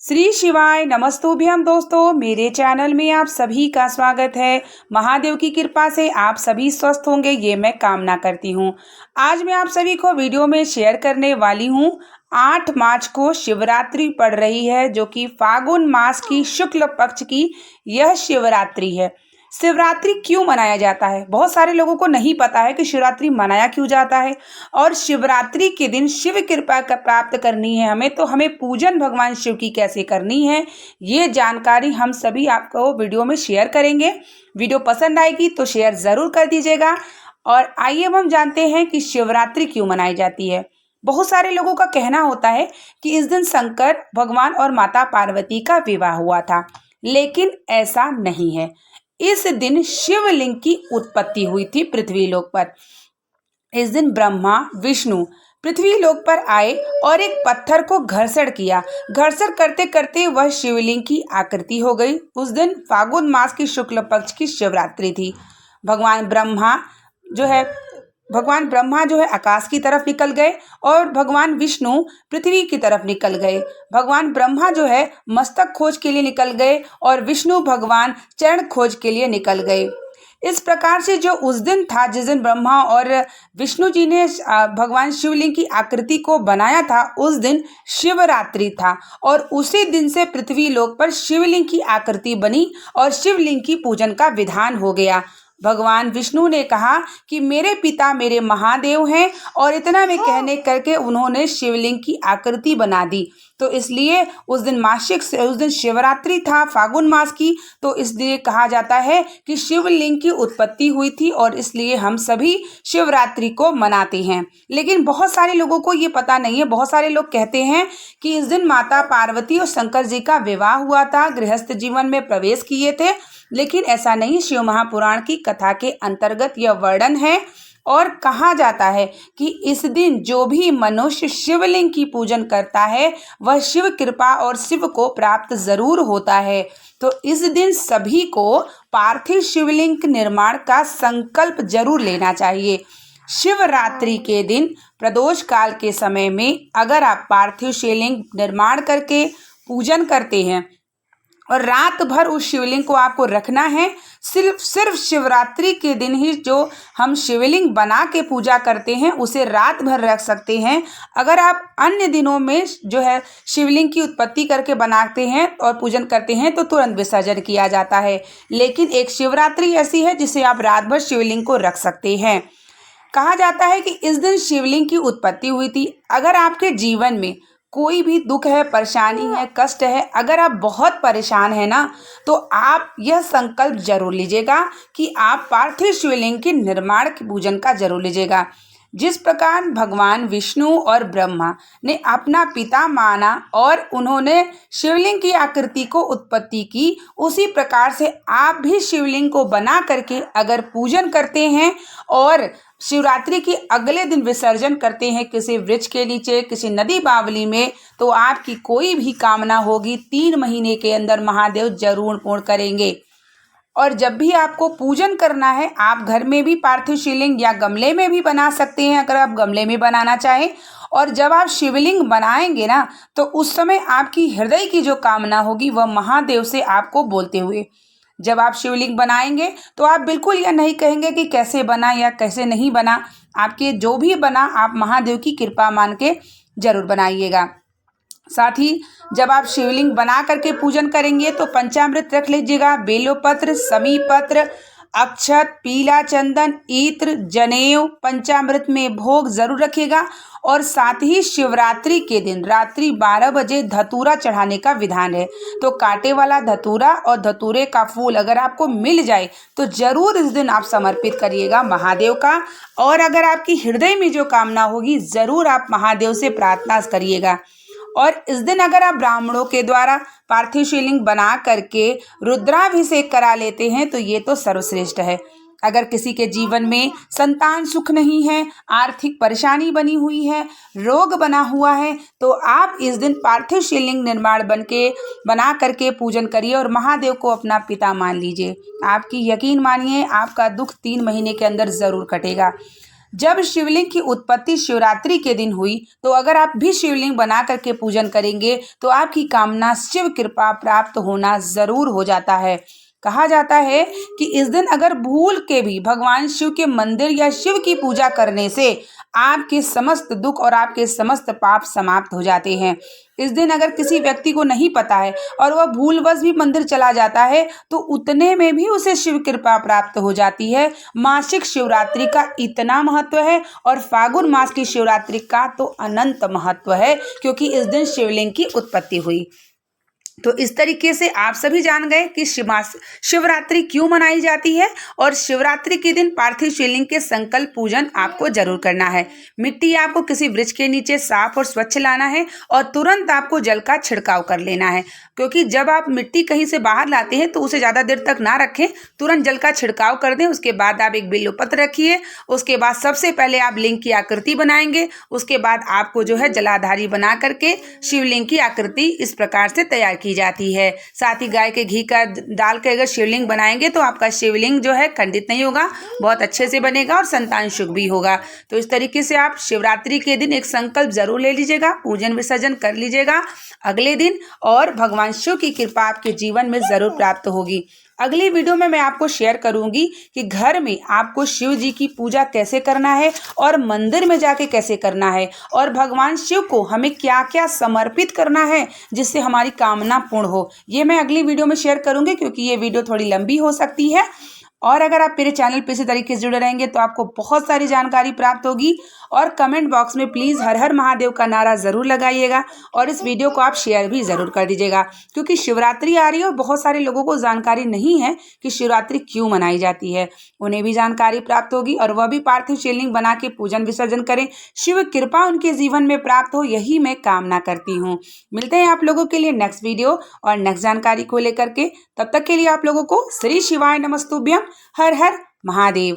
श्री शिवाय नमस्तुभ्यम दोस्तों, मेरे चैनल में आप सभी का स्वागत है। महादेव की कृपा से आप सभी स्वस्थ होंगे, ये मैं कामना करती हूँ। आज मैं आप सभी को वीडियो में शेयर करने वाली हूँ। 8 मार्च को शिवरात्रि पड़ रही है, जो कि फागुन मास की शुक्ल पक्ष की यह शिवरात्रि है। शिवरात्रि क्यों मनाया जाता है? बहुत सारे लोगों को नहीं पता है कि शिवरात्रि मनाया क्यों जाता है। और शिवरात्रि के दिन शिव कृपा का प्राप्त करनी है हमें, तो हमें पूजन भगवान शिव की कैसे करनी है, ये जानकारी हम सभी आपको वीडियो में शेयर करेंगे। वीडियो पसंद आएगी तो शेयर ज़रूर कर दीजिएगा। और आइए अब हम जानते हैं कि शिवरात्रि क्यों मनाई जाती है। बहुत सारे लोगों का कहना होता है कि इस दिन शंकर भगवान और माता पार्वती का विवाह हुआ था, लेकिन ऐसा नहीं है। इस दिन शिवलिंग की उत्पत्ति हुई थी पृथ्वी लोक पर। इस दिन ब्रह्मा विष्णु पृथ्वी लोक पर आए और एक पत्थर को घर्षण किया। घर्षण करते करते वह शिवलिंग की आकृति हो गई। उस दिन फागुन मास की शुक्ल पक्ष की शिवरात्रि थी। भगवान ब्रह्मा जो है आकाश की तरफ निकल गए और भगवान विष्णु पृथ्वी की तरफ निकल गए। भगवान ब्रह्मा जो है मस्तक खोज के लिए निकल गए और विष्णु भगवान चरण खोज के लिए निकल गए। इस प्रकार से जो उस दिन था, जिस दिन ब्रह्मा और विष्णु जी ने भगवान शिवलिंग की आकृति को बनाया था, उस दिन शिवरात्रि था। और उसी दिन से पृथ्वी लोक पर शिवलिंग की आकृति बनी और शिवलिंग की पूजन का विधान हो गया। भगवान विष्णु ने कहा कि मेरे पिता मेरे महादेव हैं, और इतना में कहने करके उन्होंने शिवलिंग की आकृति बना दी। तो इसलिए उस दिन शिवरात्रि था फागुन मास की, तो इसलिए कहा जाता है कि शिवलिंग की उत्पत्ति हुई थी और इसलिए हम सभी शिवरात्रि को मनाते हैं। लेकिन बहुत सारे लोगों को ये पता नहीं है। बहुत सारे लोग कहते हैं कि इस दिन माता पार्वती और शंकर जी का विवाह हुआ था, गृहस्थ जीवन में प्रवेश किए थे, लेकिन ऐसा नहीं। शिव महापुराण की कथा के अंतर्गत यह वर्णन है। और कहा जाता है कि इस दिन जो भी मनुष्य शिवलिंग की पूजन करता है वह शिव कृपा और शिव को प्राप्त जरूर होता है। तो इस दिन सभी को पार्थिव शिवलिंग निर्माण का संकल्प जरूर लेना चाहिए। शिवरात्रि के दिन प्रदोष काल के समय में अगर आप पार्थिव शिवलिंग निर्माण करके पूजन करते हैं और रात भर उस शिवलिंग को आपको रखना है। सिर्फ शिवरात्रि के दिन ही जो हम शिवलिंग बना के पूजा करते हैं उसे रात भर रख सकते हैं। अगर आप अन्य दिनों में जो है शिवलिंग की उत्पत्ति करके बनाते हैं और पूजन करते हैं तो तुरंत विसर्जन किया जाता है। लेकिन एक शिवरात्रि ऐसी है जिसे आप रात भर शिवलिंग को रख सकते हैं। कहा जाता है कि इस दिन शिवलिंग की उत्पत्ति हुई थी। अगर आपके जीवन में कोई भी दुख है, परेशानी है, कष्ट है, अगर आप बहुत परेशान हैं ना, तो आप यह संकल्प जरूर लीजिएगा कि आप पार्थिव शिवलिंग के निर्माण की पूजन का जरूर लीजिएगा। जिस प्रकार भगवान विष्णु और ब्रह्मा ने अपना पिता माना और उन्होंने शिवलिंग की आकृति को उत्पत्ति की, उसी प्रकार से आप भी शिवलिंग को बना करके अगर पूजन करते हैं और शिवरात्रि के अगले दिन विसर्जन करते हैं किसी वृक्ष के नीचे, किसी नदी बावली में, तो आपकी कोई भी कामना होगी 3 महीने के अंदर महादेव जरूर पूर्ण करेंगे। और जब भी आपको पूजन करना है, आप घर में भी पार्थिव शिवलिंग या गमले में भी बना सकते हैं, अगर आप गमले में बनाना चाहें। और जब आप शिवलिंग बनाएंगे ना, तो उस समय आपकी हृदय की जो कामना होगी वह महादेव से आपको बोलते हुए, जब आप शिवलिंग बनाएंगे तो आप बिल्कुल यह नहीं कहेंगे कि कैसे बना या कैसे नहीं बना। आपके जो भी बना आप महादेव की कृपा मान के जरूर बनाइएगा। साथ ही जब आप शिवलिंग बना करके पूजन करेंगे तो पंचामृत रख लीजिएगा। बेलोपत्र, समी पत्र, अक्षत, पीला चंदन, इत्र, जनेऊ, पंचामृत में भोग जरूर रखिएगा। और साथ ही शिवरात्रि के दिन रात्रि 12 बजे धतूरा चढ़ाने का विधान है। तो कांटे वाला धतूरा और धतूरे का फूल अगर आपको मिल जाए तो जरूर इस दिन आप समर्पित करिएगा महादेव का। और अगर आपकी हृदय में जो कामना होगी जरूर आप महादेव से प्रार्थना करिएगा। और इस दिन अगर आप ब्राह्मणों के द्वारा पार्थिव शिवलिंग बना करके रुद्राभिषेक करा लेते हैं तो ये तो सर्वश्रेष्ठ है। अगर किसी के जीवन में संतान सुख नहीं है, आर्थिक परेशानी बनी हुई है, रोग बना हुआ है, तो आप इस दिन पार्थिव शिवलिंग निर्माण बना करके पूजन करिए और महादेव को अपना पिता मान लीजिए। आपकी यकीन मानिए आपका दुख 3 महीने के अंदर ज़रूर कटेगा। जब शिवलिंग की उत्पत्ति शिवरात्रि के दिन हुई, तो अगर आप भी शिवलिंग बना करके पूजन करेंगे तो आपकी कामना शिव कृपा प्राप्त होना जरूर हो जाता है। कहा जाता है कि इस दिन अगर भूल के भी भगवान शिव के मंदिर या शिव की पूजा करने से आपके समस्त दुख और आपके समस्त पाप समाप्त हो जाते हैं। इस दिन अगर किसी व्यक्ति को नहीं पता है और वह भूलवश भी मंदिर चला जाता है तो उतने में भी उसे शिव कृपा प्राप्त हो जाती है। मासिक शिवरात्रि का इतना महत्व है और फागुन मास की शिवरात्रि का तो अनंत महत्व है, क्योंकि इस दिन शिवलिंग की उत्पत्ति हुई। तो इस तरीके से आप सभी जान गए कि शिवरात्रि क्यों मनाई जाती है, और शिवरात्रि के दिन पार्थिव शिवलिंग के संकल्प पूजन आपको जरूर करना है। मिट्टी आपको किसी वृक्ष के नीचे साफ और स्वच्छ लाना है और तुरंत आपको जल का छिड़काव कर लेना है, क्योंकि जब आप मिट्टी कहीं से बाहर लाते हैं तो उसे ज़्यादा देर तक ना रखें, तुरंत जल का छिड़काव कर दें। उसके बाद आप एक बिल्वपत्र रखिए। उसके बाद सबसे पहले आप लिंग की आकृति बनाएंगे। उसके बाद आपको जो है जलाधारी बना करके शिवलिंग की आकृति इस प्रकार से तैयार की जाती है। साथ ही गाय के घी का डाल के अगर शिवलिंग बनाएंगे तो आपका शिवलिंग जो है खंडित नहीं होगा, बहुत अच्छे से बनेगा और संतान सुख भी होगा। तो इस तरीके से आप शिवरात्रि के दिन एक संकल्प जरूर ले लीजिएगा, पूजन विसर्जन कर लीजिएगा अगले दिन, और भगवान शिव की कृपा आपके जीवन में जरूर प्राप्त होगी। अगली वीडियो में मैं आपको शेयर करूंगी कि घर में आपको शिव जी की पूजा कैसे करना है और मंदिर में जाके कैसे करना है, और भगवान शिव को हमें क्या क्या समर्पित करना है जिससे हमारी कामना पूर्ण हो। ये मैं अगली वीडियो में शेयर करूंगी, क्योंकि ये वीडियो थोड़ी लंबी हो सकती है। और अगर आप मेरे चैनल पे इसी तरीके से जुड़े रहेंगे तो आपको बहुत सारी जानकारी प्राप्त होगी। और कमेंट बॉक्स में प्लीज़ हर हर महादेव का नारा ज़रूर लगाइएगा, और इस वीडियो को आप शेयर भी ज़रूर कर दीजिएगा, क्योंकि शिवरात्रि आ रही है और बहुत सारे लोगों को जानकारी नहीं है कि शिवरात्रि क्यों मनाई जाती है। उन्हें भी जानकारी प्राप्त होगी और वह भी पार्थिव शिवलिंग बना के पूजन विसर्जन करें, शिव कृपा उनके जीवन में प्राप्त हो, यही मैं कामना करती हूँ। मिलते हैं आप लोगों के लिए नेक्स्ट वीडियो और नेक्स्ट जानकारी को लेकर के। तब तक के लिए आप लोगों को श्री शिवाय नमस्तुभ्यम। हर हर महादेव।